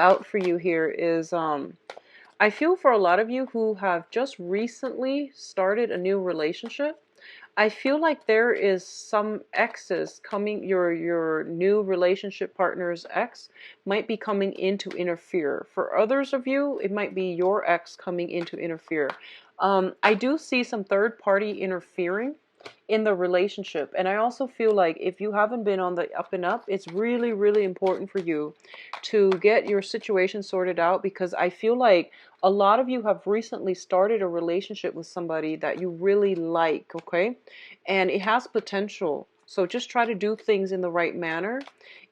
out for you here is I feel for a lot of you who have just recently started a new relationship, I feel like there is some exes coming, your new relationship partner's ex might be coming in to interfere. For others of you, it might be your ex coming in to interfere. I do see some third party interfering in the relationship. And I also feel like if you haven't been on the up and up, it's really, really important for you to get your situation sorted out, because I feel like a lot of you have recently started a relationship with somebody that you really like, okay? And it has potential. So just try to do things in the right manner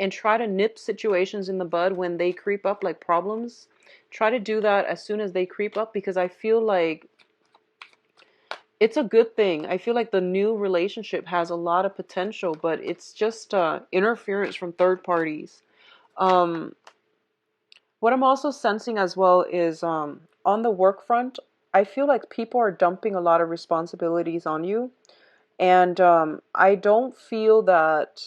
and try to nip situations in the bud when they creep up, like problems. Try to do that as soon as they creep up, because I feel like it's a good thing. I feel like the new relationship has a lot of potential, but it's just interference from third parties. Um, what I'm also sensing as well is on the work front, I feel like people are dumping a lot of responsibilities on you. And I don't feel that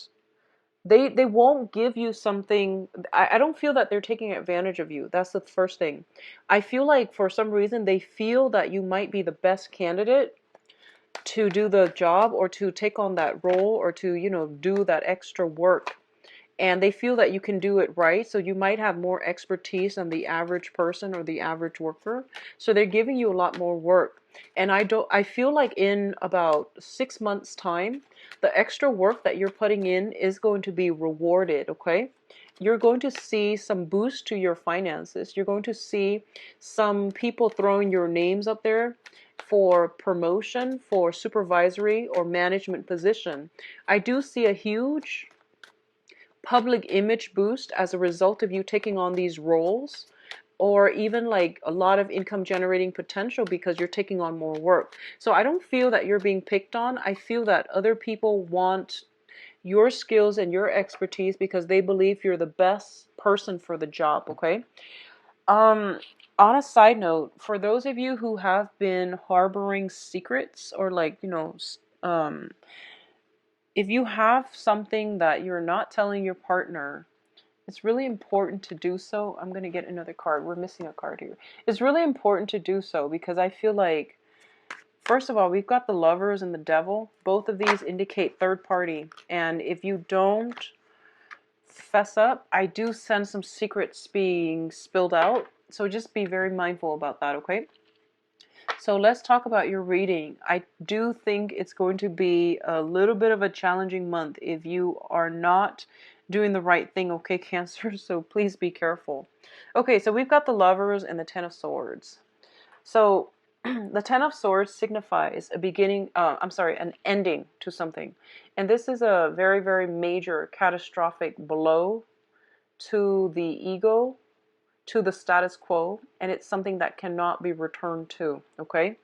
they won't give you something. I don't feel that they're taking advantage of you. That's the first thing. I feel like for some reason they feel that you might be the best candidate to do the job, or to take on that role, or to, do that extra work. And they feel that you can do it right. So you might have more expertise than the average person or the average worker. So they're giving you a lot more work. And I feel like in about 6 months time, the extra work that you're putting in is going to be rewarded. Okay. You're going to see some boost to your finances. You're going to see some people throwing your names up there for promotion, for supervisory or management position. I do see a huge public image boost as a result of you taking on these roles, or even like a lot of income generating potential because you're taking on more work. So I don't feel that you're being picked on. I feel that other people want your skills and your expertise because they believe you're the best person for the job, okay? Um, on a side note, for those of you who have been harboring secrets, or like, if you have something that you're not telling your partner, it's really important to do so. I'm going to get another card. We're missing a card here. It's really important to do so because I feel like, first of all, we've got the Lovers and the Devil. Both of these indicate third party. And if you don't fess up, I do sense some secrets being spilled out. So just be very mindful about that, okay? So let's talk about your reading. I do think it's going to be a little bit of a challenging month if you are not doing the right thing, okay, Cancer? So please be careful. Okay, so we've got the Lovers and the Ten of Swords. So the Ten of Swords signifies a beginning, an ending to something. And this is a very, very major catastrophic blow to the ego, to the status quo, and it's something that cannot be returned to, okay?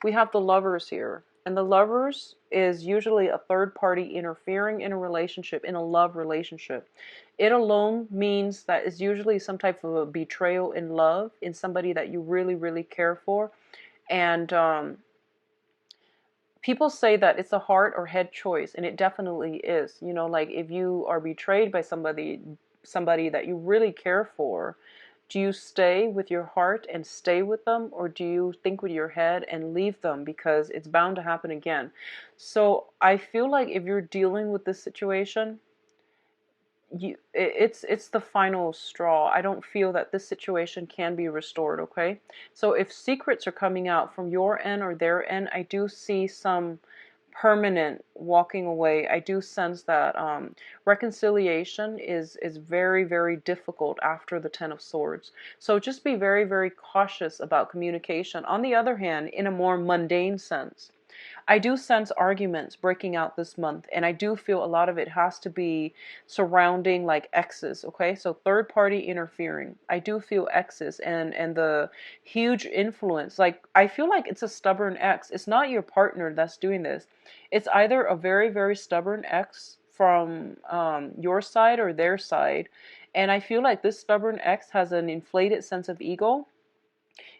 We have the Lovers here, and the Lovers is usually a third party interfering in a relationship, in a love relationship. It alone means that it's usually some type of a betrayal in love, in somebody that you really, really care for. And people say that it's a heart or head choice, and it definitely is. Like if you are betrayed by somebody that you really care for, do you stay with your heart and stay with them, or do you think with your head and leave them, because it's bound to happen again? So I feel like if you're dealing with this situation, it's the final straw. I don't feel that this situation can be restored, okay? So if secrets are coming out from your end or their end, I do see some permanent walking away. I do sense that reconciliation is very, very difficult after the Ten of Swords. So just be very, very cautious about communication. On the other hand, in a more mundane sense, I do sense arguments breaking out this month, and I do feel a lot of it has to be surrounding like exes, okay? So third party interfering. I do feel exes and the huge influence. Like I feel like it's a stubborn ex. It's not your partner that's doing this. It's either a very, very stubborn ex from your side or their side. And I feel like this stubborn ex has an inflated sense of ego,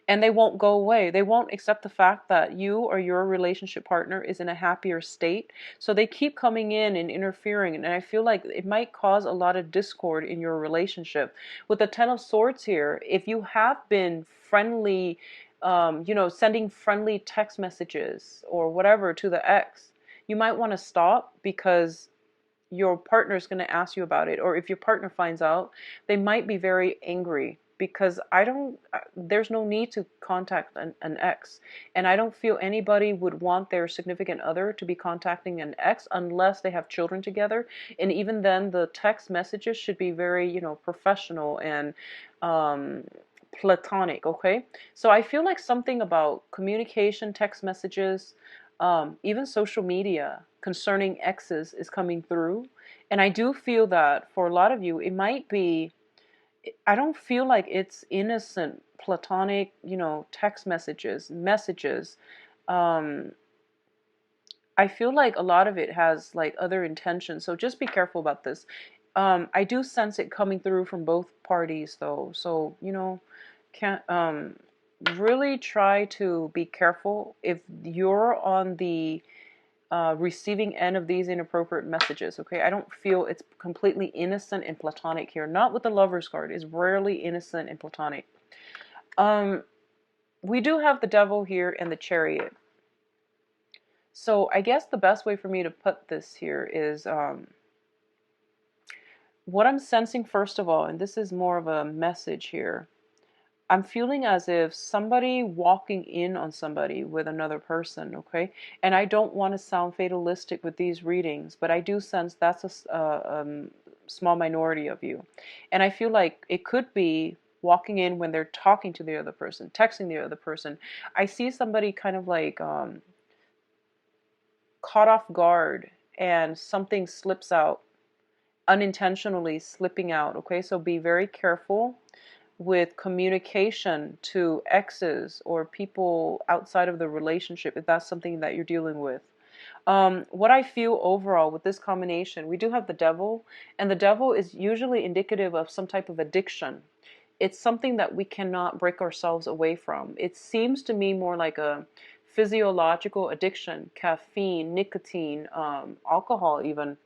and they won't go away. They won't accept the fact that you or your relationship partner is in a happier state. So they keep coming in and interfering. And I feel like it might cause a lot of discord in your relationship. With the Ten of Swords here, if you have been friendly, sending friendly text messages or whatever to the ex, you might want to stop, because your partner is going to ask you about it. Or if your partner finds out, they might be very angry, because there's no need to contact an ex. And I don't feel anybody would want their significant other to be contacting an ex unless they have children together. And even then, the text messages should be very, professional and platonic, okay? So I feel like something about communication, text messages, even social media concerning exes is coming through. And I do feel that for a lot of you, it might be, I don't feel like it's innocent, platonic, text messages. Um, I feel like a lot of it has like other intentions. So just be careful about this. I do sense it coming through from both parties though. So, can't, really try to be careful if you're on the receiving end of these inappropriate messages. Okay, I don't feel it's completely innocent and platonic here. Not with the Lovers card. It's rarely innocent and platonic. We do have the Devil here and the Chariot. So I guess the best way for me to put this here is what I'm sensing first of all, and this is more of a message here. I'm feeling as if somebody walking in on somebody with another person, okay? And I don't want to sound fatalistic with these readings, but I do sense that's a small minority of you. And I feel like it could be walking in when they're talking to the other person, texting the other person. I see somebody kind of like caught off guard and something slips out, unintentionally slipping out, okay? So be very careful with communication to exes or people outside of the relationship if that's something that you're dealing with. What I feel overall with this combination, we do have the Devil, and the Devil is usually indicative of some type of addiction. It's something that we cannot break ourselves away from. It seems to me more like a physiological addiction, caffeine, nicotine, alcohol even,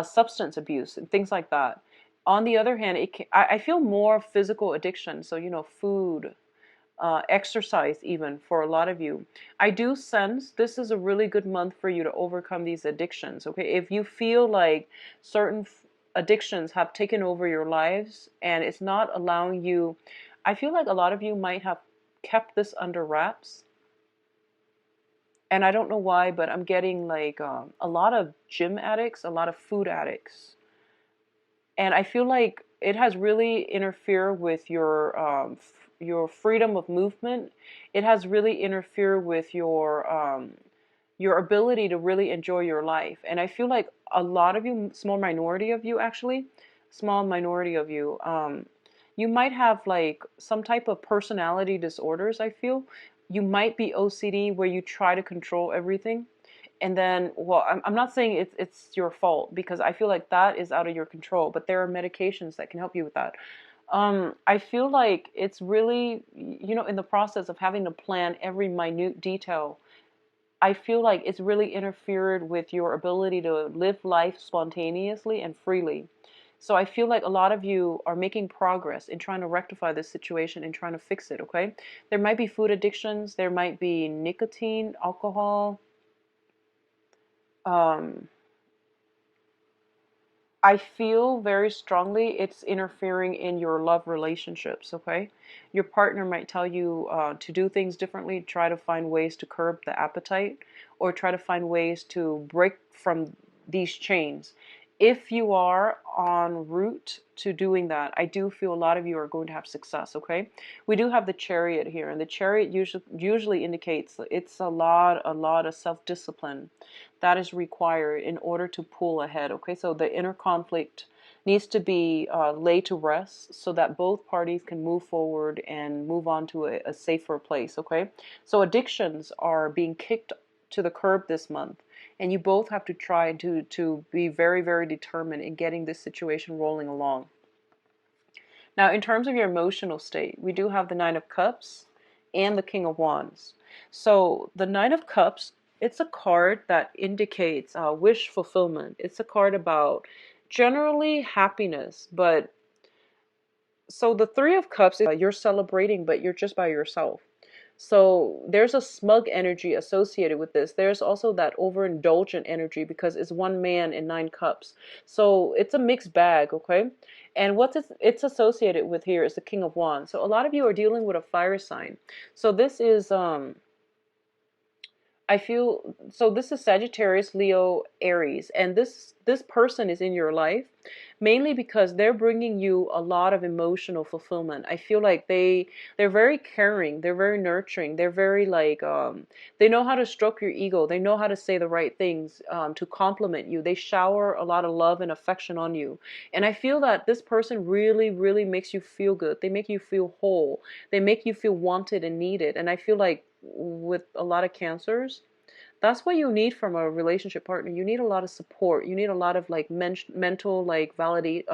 substance abuse, and things like that. On the other hand, I feel more physical addiction. So, food, exercise, even for a lot of you. I do sense this is a really good month for you to overcome these addictions. Okay. If you feel like certain addictions have taken over your lives and it's not allowing you, I feel like a lot of you might have kept this under wraps. And I don't know why, but I'm getting like a lot of gym addicts, a lot of food addicts. And I feel like it has really interfered with your freedom of movement. It has really interfered with your ability to really enjoy your life. And I feel like a lot of you, small minority of you actually, small minority of you, you might have like some type of personality disorders. I feel you might be OCD where you try to control everything. And then, well, I'm not saying it's your fault, because I feel like that is out of your control, but there are medications that can help you with that. I feel like it's really, in the process of having to plan every minute detail, I feel like it's really interfered with your ability to live life spontaneously and freely. So I feel like a lot of you are making progress in trying to rectify this situation and trying to fix it, okay? There might be food addictions, there might be nicotine, alcohol. I feel very strongly it's interfering in your love relationships, okay? Your partner might tell you to do things differently, try to find ways to curb the appetite, or try to find ways to break from these chains. If you are en route to doing that, I do feel a lot of you are going to have success, okay? We do have the Chariot here, and the Chariot usually indicates it's a lot of self-discipline that is required in order to pull ahead, okay? So the inner conflict needs to be laid to rest so that both parties can move forward and move on to a safer place, okay? So addictions are being kicked to the curb this month, and you both have to try to be very, very determined in getting this situation rolling along. Now, in terms of your emotional state, we do have the Nine of Cups and the King of Wands. So the Nine of Cups, it's a card that indicates wish fulfillment. It's a card about generally happiness, but so the Three of Cups is you're celebrating, but you're just by yourself. So there's a smug energy associated with this. There's also that overindulgent energy because it's one man in 9 cups. So it's a mixed bag, okay? And what it's associated with here is the King of Wands. So a lot of you are dealing with a fire sign. So this is I feel so this is Sagittarius, Leo, Aries, and this person is in your life mainly because they're bringing you a lot of emotional fulfillment. I feel like they're very caring, they're very nurturing, they're very like they know how to stroke your ego, they know how to say the right things to compliment you. They shower a lot of love and affection on you, and I feel that this person really, really makes you feel good. They make you feel whole. They make you feel wanted and needed. And I feel like with a lot of cancers, that's what you need from a relationship partner. You need a lot of support. You need a lot of like mental like validate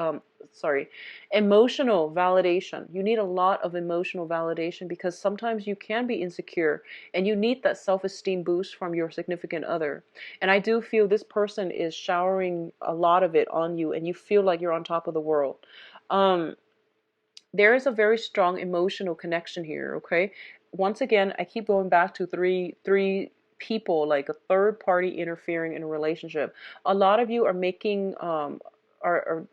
sorry, emotional validation. You need a lot of emotional validation because sometimes you can be insecure and you need that self-esteem boost from your significant other. And I do feel this person is showering a lot of it on you and you feel like you're on top of the world. Um there is a very strong emotional connection here, okay? Once again, I keep going back to three people, like a third party interfering in a relationship. A lot of you are making are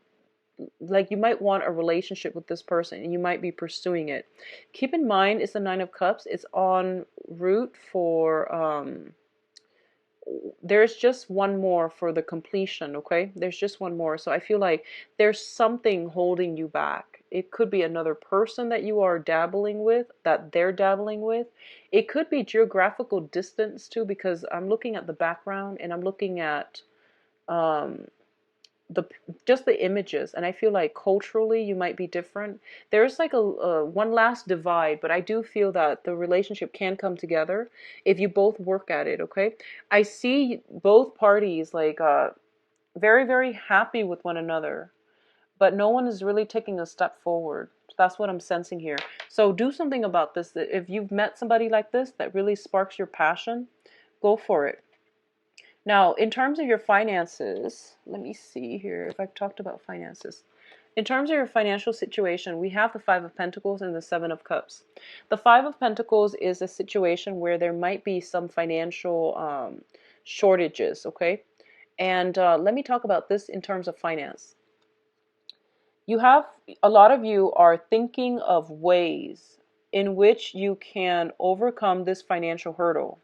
like you might want a relationship with this person and you might be pursuing it. Keep in mind it's the 9 of cups. It's en route for there's just one more for the completion, okay? There's just one more. So I feel like there's something holding you back. It could be another person that you are dabbling with, that they're dabbling with. It could be geographical distance too, because I'm looking at the background and I'm looking at um, the just the images, and I feel like culturally you might be different. There's like a one last divide, but I do feel that the relationship can come together if you both work at it, okay? I see both parties like very, very happy with one another, but no one is really taking a step forward. That's what I'm sensing here. So do something about this. If you've met somebody like this that really sparks your passion, go for it. Now, in terms of your finances, let me see here if I've talked about finances. In terms of your financial situation, we have the Five of Pentacles and the Seven of Cups. The Five of Pentacles is a situation where there might be some financial shortages, okay? And let me talk about this in terms of finance. You have, a lot of you are thinking of ways in which you can overcome this financial hurdle.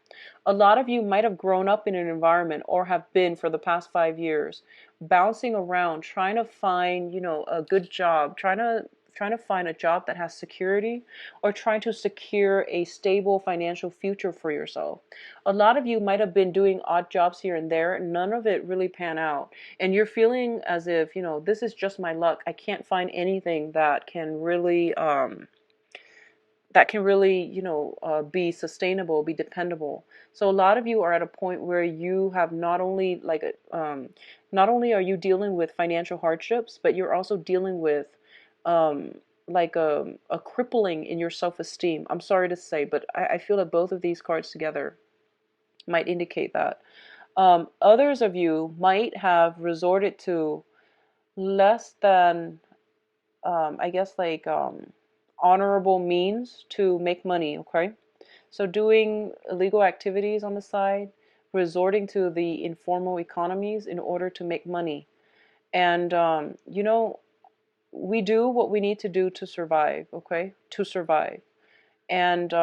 A lot of you might have grown up in an environment or have been for the past 5 years bouncing around trying to find, you know, a good job, trying to find a job that has security or trying to secure a stable financial future for yourself. A lot of you might have been doing odd jobs here and there, and none of it really pan out. And you're feeling as if, you know, this is just my luck. I can't find anything that can really, you know, be sustainable, be dependable. So a lot of you are at a point where you have not only not only are you dealing with financial hardships, but you're also dealing with um, like a crippling in your self-esteem. I'm sorry to say, but I feel that both of these cards together might indicate that. Others of you might have resorted to less than I guess like honorable means to make money, okay? So doing illegal activities on the side, resorting to the informal economies in order to make money. And, you know, we do what we need to do to survive, okay? To survive. And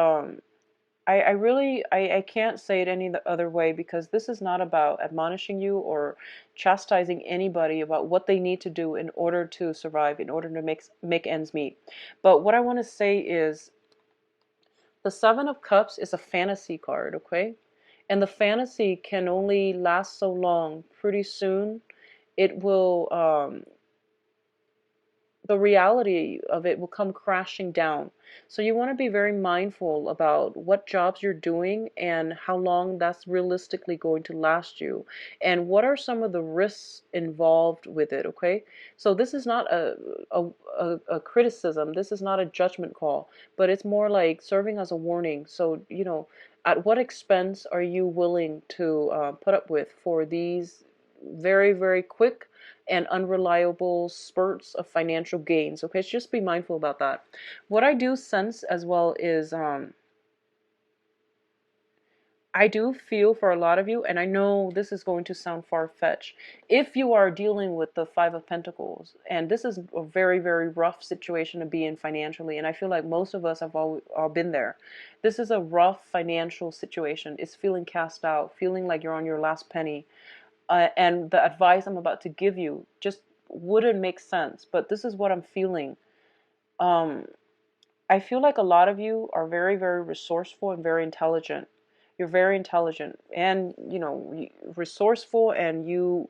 I really, I can't say it any other way because this is not about admonishing you or chastising anybody about what they need to do in order to survive, in order to make ends meet. But what I want to say is the Seven of Cups is a fantasy card, okay? And the fantasy can only last so long. Pretty soon, it will the reality of it will come crashing down. So you want to be very mindful about what jobs you're doing and how long that's realistically going to last you, and what are some of the risks involved with it, okay? So this is not a criticism, this is not a judgment call, but it's more like serving as a warning. So, at what expense are you willing to put up with for these very, very quick and unreliable spurts of financial gains? Okay, so just be mindful about that. What I do sense as well is I do feel for a lot of you, and I know this is going to sound far-fetched, if you are dealing with the Five of Pentacles, and this is a very, very rough situation to be in financially, and I feel like most of us have all been there. This is a rough financial situation. It's feeling cast out, feeling like you're on your last penny. And the advice I'm about to give you just wouldn't make sense, but this is what I'm feeling. Um, I feel like a lot of you are very, very resourceful and very intelligent. You're very intelligent and, resourceful, and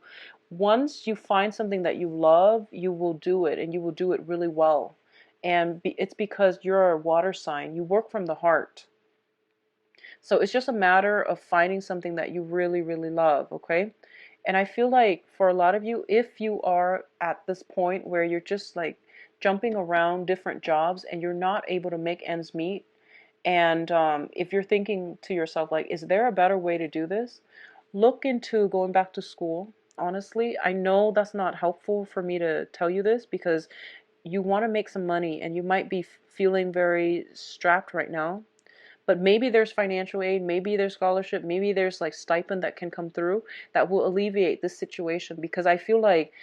once you find something that you love, you will do it, and you will do it really well. And it's because you're a water sign. You work from the heart. So it's just a matter of finding something that you really, really love, okay? And I feel like for a lot of you, if you are at this point where you're just like jumping around different jobs and you're not able to make ends meet, and if you're thinking to yourself, like, is there a better way to do this? Look into going back to school. Honestly, I know that's not helpful for me to tell you this because you want to make some money and you might be feeling very strapped right now. But maybe there's financial aid, maybe there's scholarship, maybe there's like stipend that can come through that will alleviate this situation, because I feel like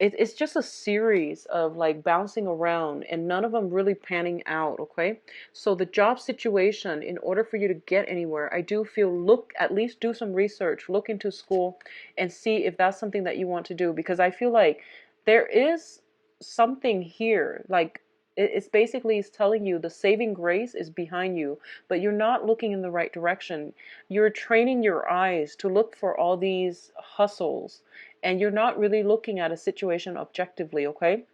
it's just a series of like bouncing around and none of them really panning out, okay? So the job situation, in order for you to get anywhere, I do feel, look, at least do some research, look into school and see if that's something that you want to do, because I feel like there is something here, like it's basically it's telling you the saving grace is behind you, but you're not looking in the right direction. You're training your eyes to look for all these hustles, and you're not really looking at a situation objectively, okay?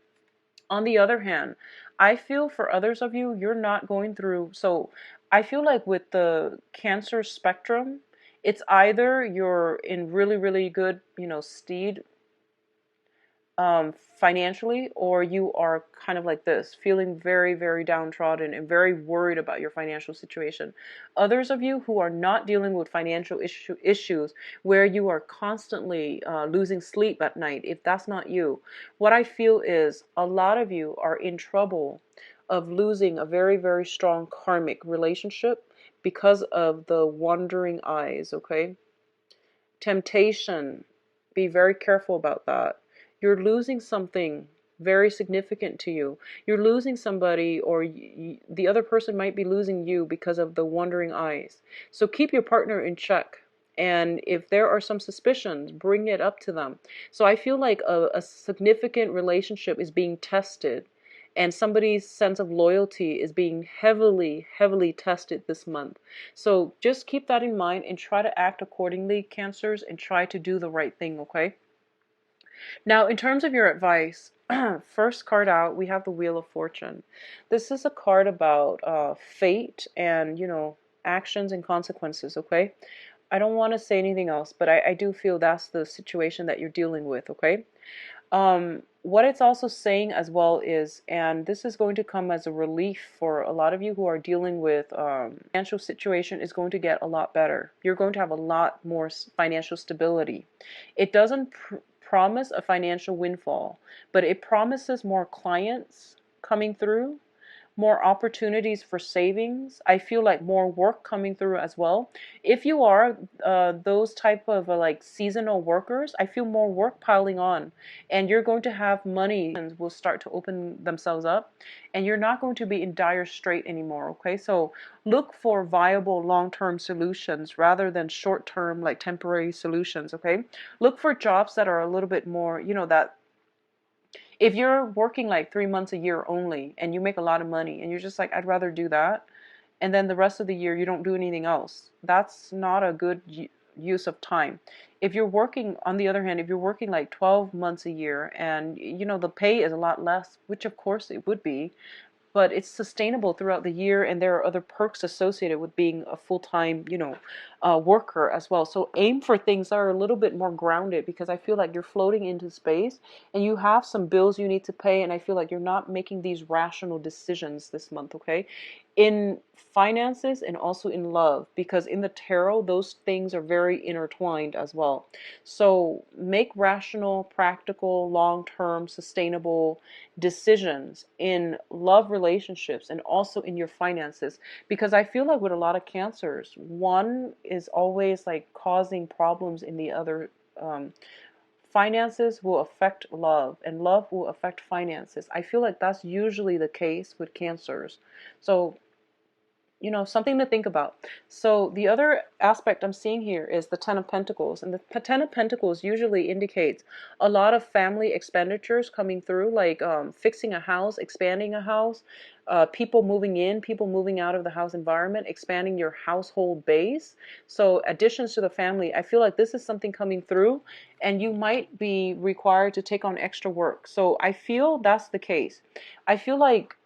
On the other hand, I feel for others of you, you're not going through, so I feel like with the Cancer spectrum, it's either you're in really, really good, steed financially, or you are kind of like this, feeling very, very downtrodden and very worried about your financial situation. Others of you who are not dealing with financial issues where you are constantly losing sleep at night, if that's not you, what I feel is a lot of you are in trouble of losing a very, very strong karmic relationship because of the wandering eyes, okay? Temptation, be very careful about that. You're losing something very significant to you. You're losing somebody, or the other person might be losing you because of the wandering eyes. So keep your partner in check. And if there are some suspicions, bring it up to them. So I feel like a significant relationship is being tested, and somebody's sense of loyalty is being heavily, heavily tested this month. So just keep that in mind and try to act accordingly, Cancers, and try to do the right thing, okay? Now, in terms of your advice, first card out, we have the Wheel of Fortune. This is a card about fate and, actions and consequences, okay? I don't want to say anything else, but I do feel that's the situation that you're dealing with, okay? What it's also saying as well is, and this is going to come as a relief for a lot of you who are dealing with financial situation, is going to get a lot better. You're going to have a lot more financial stability. It doesn't promise a financial windfall, but it promises more clients coming through, more opportunities for savings. I feel like more work coming through as well. If you are those type of like seasonal workers, I feel more work piling on, and you're going to have money and will start to open themselves up, and you're not going to be in dire strait anymore, okay? So look for viable long-term solutions rather than short-term like temporary solutions, okay? Look for jobs that are a little bit more, that if you're working like 3 months a year only and you make a lot of money and you're just like, I'd rather do that, and then the rest of the year you don't do anything else, that's not a good use of time. If you're working, on the other hand, if you're working like 12 months a year and the pay is a lot less, which of course it would be, but it's sustainable throughout the year, and there are other perks associated with being a full-time, worker as well. So aim for things that are a little bit more grounded, because I feel like you're floating into space and you have some bills you need to pay, and I feel like you're not making these rational decisions this month, okay? In finances and also in love, because in the tarot, those things are very intertwined as well. So make rational, practical, long-term, sustainable decisions in love relationships and also in your finances, because I feel like with a lot of cancers, one is always like causing problems in the other. Finances will affect love and love will affect finances. I feel like that's usually the case with cancers. So something to think about. So the other aspect I'm seeing here is the Ten of Pentacles. And the Ten of Pentacles usually indicates a lot of family expenditures coming through, like fixing a house, expanding a house, people moving in, people moving out of the house environment, expanding your household base. So additions to the family, I feel like this is something coming through, and you might be required to take on extra work. So I feel that's the case. I feel like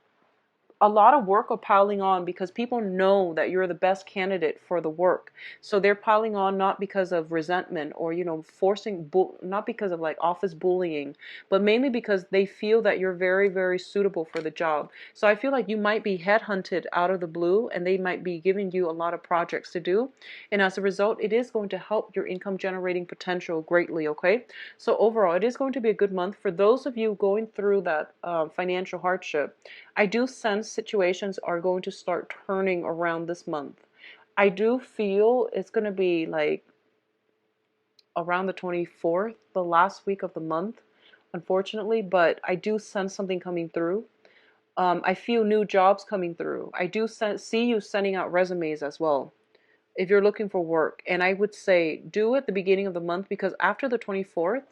a lot of work are piling on because people know that you're the best candidate for the work. So they're piling on not because of resentment or, forcing, not because of like office bullying, but mainly because they feel that you're very, very suitable for the job. So I feel like you might be headhunted out of the blue and they might be giving you a lot of projects to do. And as a result, it is going to help your income generating potential greatly, okay? So overall, it is going to be a good month. For those of you going through that financial hardship, I do sense situations are going to start turning around this month. I do feel it's going to be like around the 24th, the last week of the month, unfortunately, but I do sense something coming through. I feel new jobs coming through. I do see you sending out resumes as well if you're looking for work. And I would say do it at the beginning of the month, because after the 24th,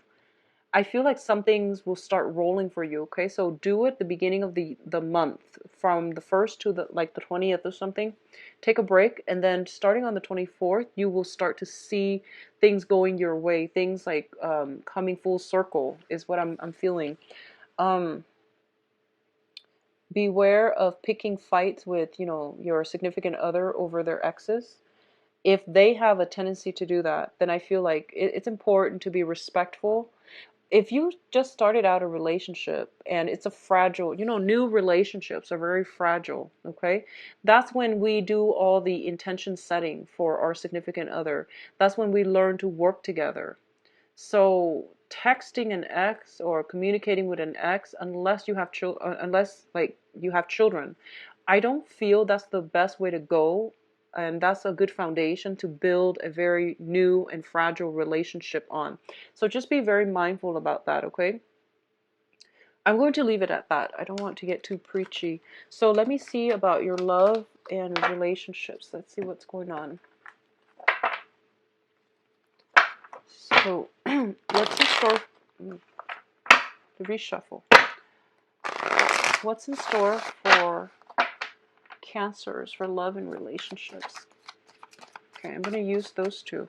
I feel like some things will start rolling for you, okay? So do it the beginning of the month, from the 1st to the 20th or something. Take a break, and then starting on the 24th, you will start to see things going your way. Things like coming full circle is what I'm feeling. Beware of picking fights with, your significant other over their exes. If they have a tendency to do that, then I feel like it's important to be respectful. If you just started out a relationship and it's a fragile, new relationships are very fragile, okay? That's when we do all the intention setting for our significant other. That's when we learn to work together. So texting an ex or communicating with an ex, unless you have unless like you have children, I don't feel that's the best way to go, and that's a good foundation to build a very new and fragile relationship on. So just be very mindful about that, okay? I'm going to leave it at that. I don't want to get too preachy. So let me see about your love and relationships. Let's see what's going on. So what's in store? The reshuffle. What's in store for Cancers for love and relationships? Okay, I'm going to use those two.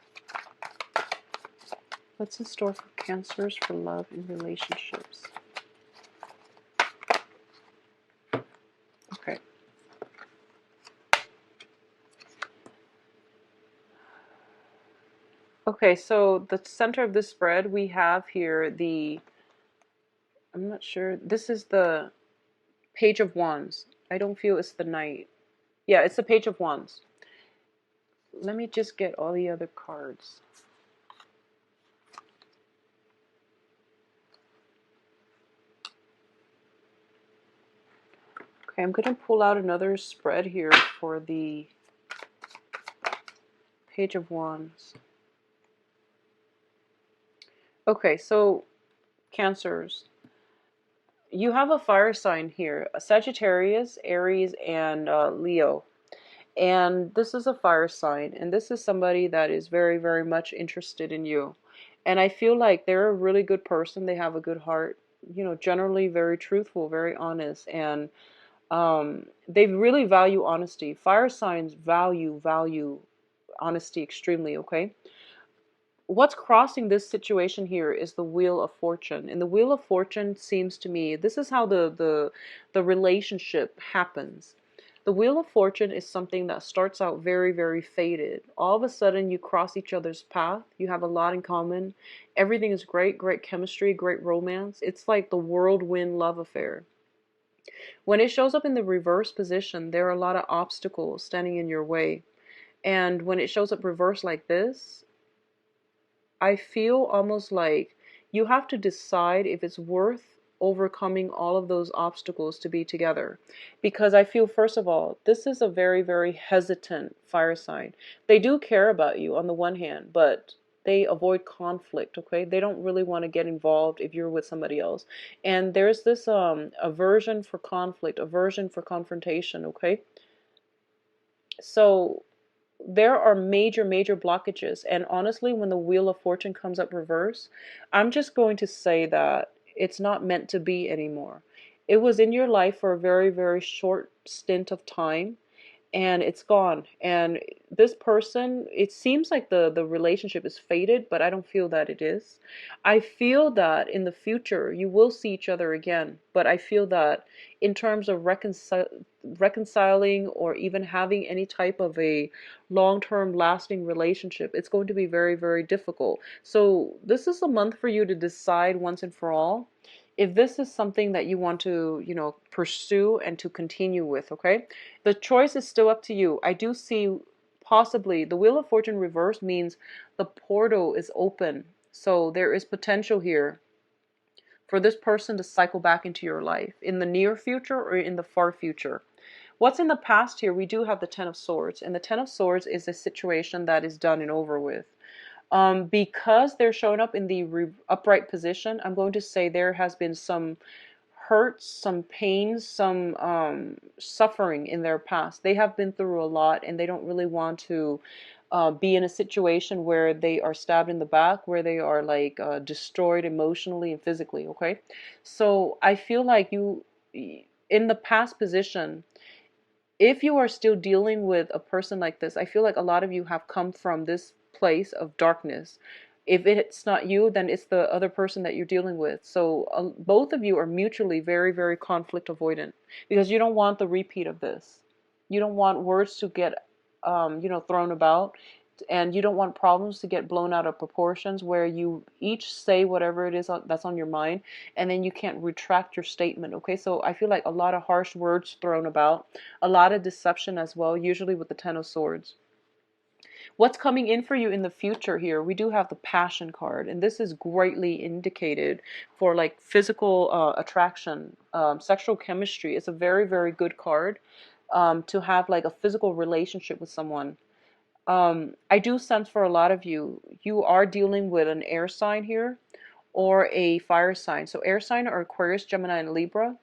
What's in store for Cancers for love and relationships? Okay. Okay, so the center of this spread, we have here I'm not sure, this is the Page of Wands. I don't feel it's the Knight. Yeah, it's the Page of Wands. Let me just get all the other cards. Okay, I'm going to pull out another spread here for the Page of Wands. Okay, so Cancers, you have a fire sign here, a Sagittarius, Aries, and Leo. And this is a fire sign, and this is somebody that is very, very much interested in you. And I feel like they're a really good person. They have a good heart, generally very truthful, very honest, and they really value honesty. Fire signs value honesty extremely, okay? what's crossing this situation here is the Wheel of Fortune. And the Wheel of Fortune seems to me, this is how the relationship happens. The Wheel of Fortune is something that starts out very, very faded. All of a sudden, you cross each other's path. You have a lot in common. Everything is great, great chemistry, great romance. It's like the whirlwind love affair. When it shows up in the reverse position, there are a lot of obstacles standing in your way. And when it shows up reverse like this, I feel almost like you have to decide if it's worth overcoming all of those obstacles to be together. Because I feel, first of all, this is a very, very hesitant fire sign. They do care about you on the one hand, but they avoid conflict, okay? They don't really want to get involved if you're with somebody else. And there's this aversion for conflict, aversion for confrontation, okay? So there are major, major blockages. And honestly, when the Wheel of Fortune comes up reverse, I'm just going to say that it's not meant to be anymore. It was in your life for a very, very short stint of time, and it's gone. And this person, it seems like the relationship is faded, but I don't feel that it is. I feel that in the future you will see each other again, but I feel that in terms of reconciling or even having any type of a long-term lasting relationship, it's going to be very, very difficult. So this is a month for you to decide once and for all if this is something that you want to, pursue and to continue with, okay? The choice is still up to you. I do see possibly the Wheel of Fortune reverse means the portal is open. So there is potential here for this person to cycle back into your life in the near future or in the far future. What's in the past here? We do have the Ten of Swords, and the Ten of Swords is a situation that is done and over with. Because they're showing up in the upright position, I'm going to say there has been some hurts, some pains, some suffering in their past. They have been through a lot, and they don't really want to be in a situation where they are stabbed in the back, where they are like destroyed emotionally and physically, okay? So I feel like you, in the past position, if you are still dealing with a person like this, I feel like a lot of you have come from this place of darkness. If it's not you, then it's the other person that you're dealing with. So both of you are mutually very, very conflict avoidant because you don't want the repeat of this. You don't want words to get, thrown about, and you don't want problems to get blown out of proportions where you each say whatever it is that's on your mind, and then you can't retract your statement, okay? So I feel like a lot of harsh words thrown about, a lot of deception as well, usually with the Ten of Swords. What's coming in for you in the future here? We do have the Passion card, and this is greatly indicated for like physical attraction, sexual chemistry. It's a very, very good card to have like a physical relationship with someone. I do sense for a lot of you, you are dealing with an air sign here or a fire sign. So air sign are Aquarius, Gemini, and Libra.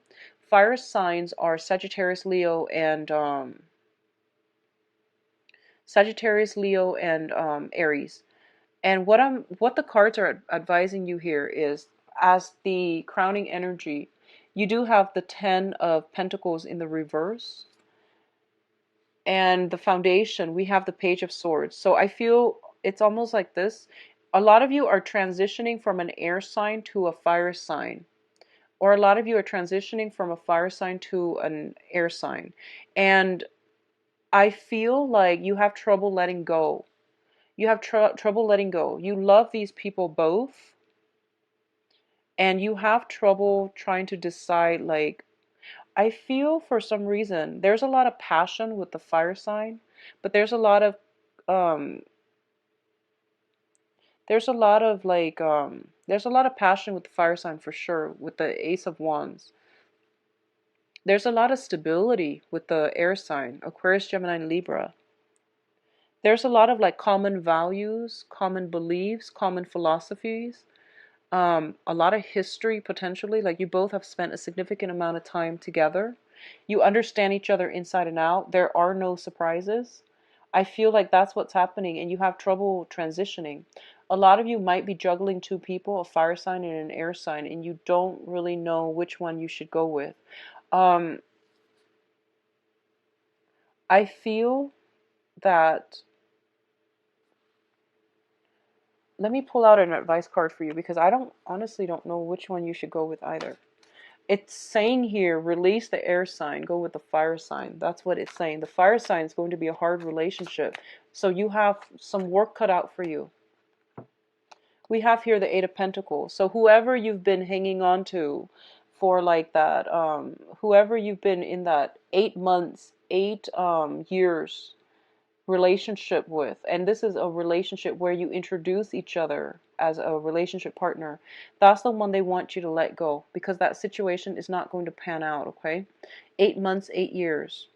Fire signs are Sagittarius, Leo, and Aries. And what the cards are advising you here is, as the crowning energy, you do have the Ten of Pentacles in the reverse. And the foundation, we have the Page of Swords. So I feel it's almost like this. A lot of you are transitioning from an air sign to a fire sign. Or a lot of you are transitioning from a fire sign to an air sign. And I feel like you have trouble letting go. You have trouble letting go. You love these people both. And you have trouble trying to decide, like, I feel for some reason there's a lot of passion with the fire sign, but there's a lot of um there's a lot of passion with the fire sign for sure, with the Ace of Wands. There's a lot of stability with the air sign, Aquarius, Gemini, and Libra. There's a lot of like common values, common beliefs, common philosophies, a lot of history potentially. Like you both have spent a significant amount of time together. You understand each other inside and out. There are no surprises. I feel like that's what's happening, and you have trouble transitioning. A lot of you might be juggling two people, a fire sign and an air sign, and you don't really know which one you should go with. Um, I feel that let me pull out an advice card for you, because I don't honestly don't know which one you should go with either. It's saying here, release the air sign, go with the fire sign. That's what it's saying. The fire sign is going to be a hard relationship. So you have some work cut out for you. We have here the Eight of Pentacles. So whoever you've been hanging on to for like that, whoever you've been in that 8 months, 8 years relationship with, and this is a relationship where you introduce each other as a relationship partner, that's the one they want you to let go, because that situation is not going to pan out. Okay, 8 months, 8 years.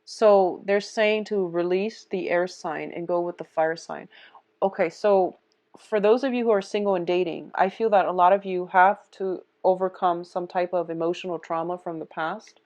So they're saying to release the air sign and go with the fire sign. Okay, so for those of you who are single and dating, I feel that a lot of you have to overcome some type of emotional trauma from the past.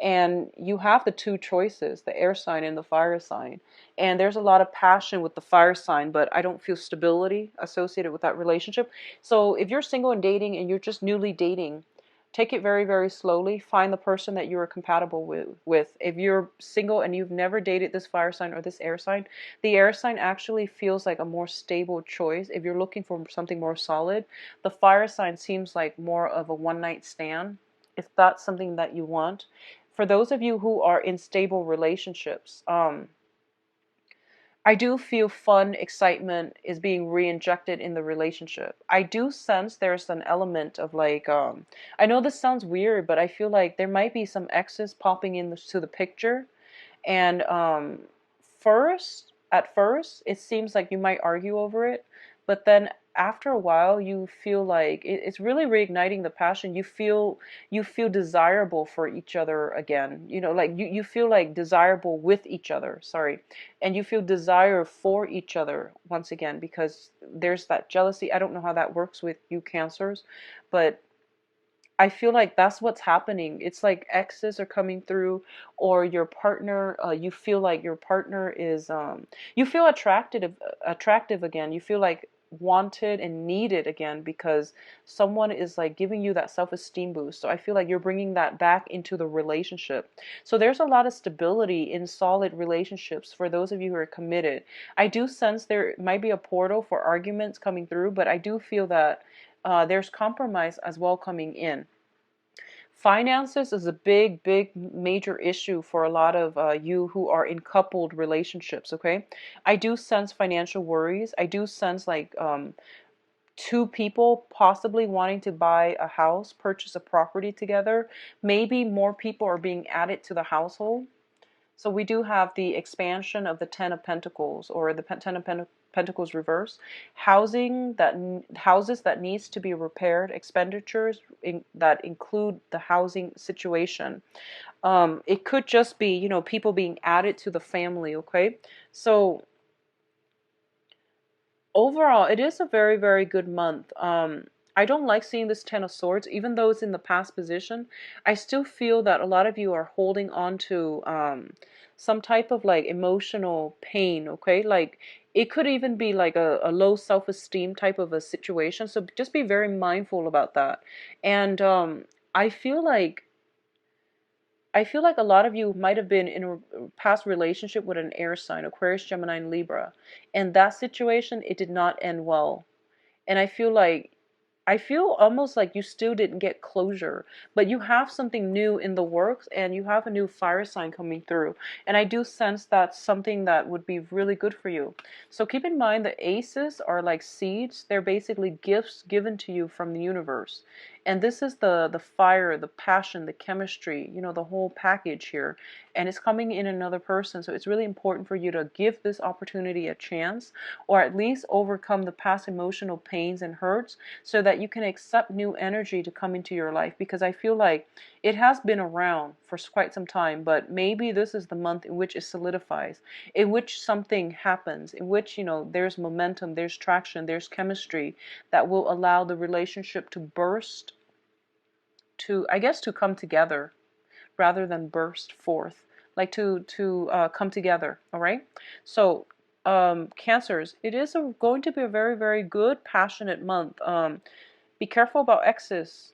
And you have the two choices, the air sign and the fire sign. And there's a lot of passion with the fire sign, but I don't feel stability associated with that relationship. So if you're single and dating and you're just newly dating, take it very, very slowly. Find the person that you are compatible with. If you're single and you've never dated this fire sign or this air sign, the air sign actually feels like a more stable choice. If you're looking for something more solid, the fire sign seems like more of a one-night stand, if that's something that you want. For those of you who are in stable relationships, I do feel fun, excitement is being re-injected in the relationship. I do sense there's an element of like, I know this sounds weird, but I feel like there might be some exes popping into the picture. And at first, it seems like you might argue over it, but then after a while, you feel like it's really reigniting the passion. You feel desirable for each other again. You know, like you feel like desirable with each other. Sorry, and you feel desire for each other once again, because there's that jealousy. I don't know how that works with you Cancers, but I feel like that's what's happening. It's like exes are coming through, or your partner. You feel like your partner is. You feel attractive again. You feel like wanted and needed again, because someone is like giving you that self-esteem boost. So I feel like you're bringing that back into the relationship. So there's a lot of stability in solid relationships for those of you who are committed. I do sense there might be a portal for arguments coming through, but I do feel that there's compromise as well coming in. Finances is a big, big, major issue for a lot of you who are in coupled relationships, okay? I do sense financial worries. I do sense like two people possibly wanting to buy a house, purchase a property together. Maybe more people are being added to the household. So we do have the expansion of the Ten of Pentacles, or the Ten of Pentacles reverse. Houses that needs to be repaired, expenditures that include the housing situation. It could just be, people being added to the family, okay? So overall, it is a very, very good month. I don't like seeing this Ten of Swords, even though it's in the past position. I still feel that a lot of you are holding on to some type of like emotional pain, okay? Like it could even be like a low self-esteem type of a situation. So just be very mindful about that. And I feel like a lot of you might have been in a past relationship with an air sign, Aquarius, Gemini, and Libra. And that situation, it did not end well. And I feel almost like you still didn't get closure, but you have something new in the works, and you have a new fire sign coming through. And I do sense that's something that would be really good for you. So keep in mind the aces are like seeds. They're basically gifts given to you from the universe. And this is the fire, the passion, the chemistry, the whole package here. And it's coming in another person. So it's really important for you to give this opportunity a chance, or at least overcome the past emotional pains and hurts, so that you can accept new energy to come into your life. Because I feel like it has been around for quite some time, but maybe this is the month in which it solidifies, in which something happens, in which, there's momentum, there's traction, there's chemistry that will allow the relationship to burst, to come together rather than burst forth, like to come together. All right. So Cancers, it is going to be a very, very good, passionate month. Be careful about exes,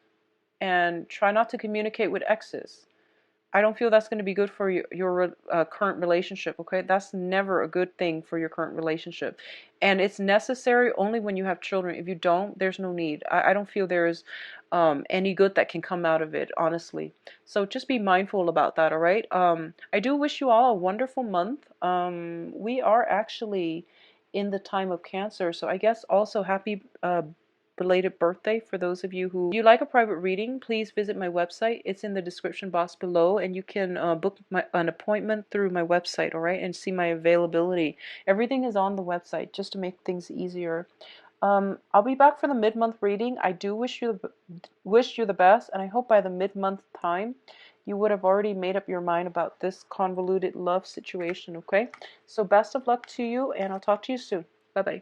and try not to communicate with exes. I don't feel that's going to be good for your current relationship, okay? That's never a good thing for your current relationship. And it's necessary only when you have children. If you don't, there's no need. I don't feel there's any good that can come out of it, honestly. So just be mindful about that, all right? I do wish you all a wonderful month. We are actually in the time of Cancer, so I guess also happy belated birthday for those of you who... If you like a private reading, please visit my website. It's in the description box below, and you can book an appointment through my website, all right, and see my availability. Everything is on the website just to make things easier. I'll be back for the mid-month reading. I do wish you the best, and I hope by the mid-month time you would have already made up your mind about this convoluted love situation, okay? So best of luck to you, and I'll talk to you soon. Bye-bye.